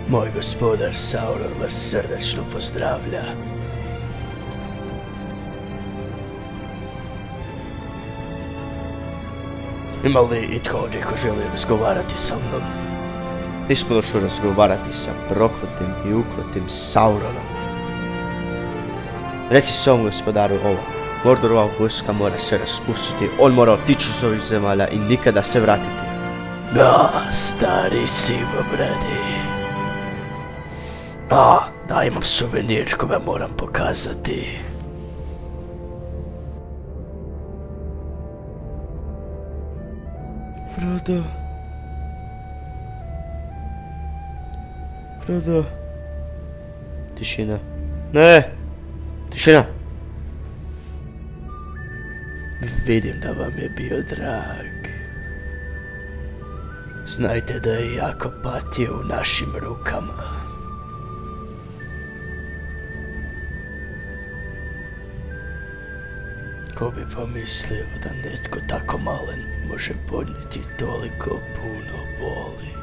Moj gospodar Sauron vas srdačno pozdravlja. Ima li itko ovdje ko želi razgovarati sa mnom? Nismo došli razgovarati sa prokletim i ukletim Sauronom. Reci svom gospodaru ovo. Mordorova vojska mora se raspustiti, on mora otići iz ovih zemalja i nikada se vratiti. Da, stari sivobradi. Da, imam suvenir koga moram pokazati. Frodo. Tišina. Ne! Tišina! Vidim da vam je bio drag. Znajte da je jako patio u našim rukama. Ko bi pomislio da netko tako malen može podnijeti toliko puno boli.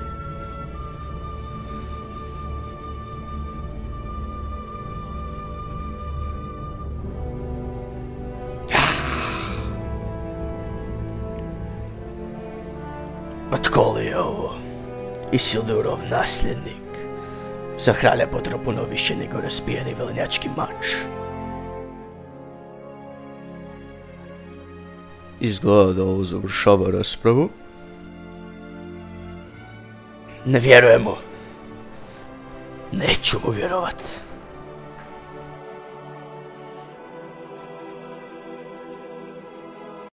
A tko li je ovo? Isildurov nasljednik. Za kralja potrebno puno više nego raspijeni velenjački mač. Izgleda da ovo završava raspravu. Ne vjerujem mu. Neću mu vjerovat.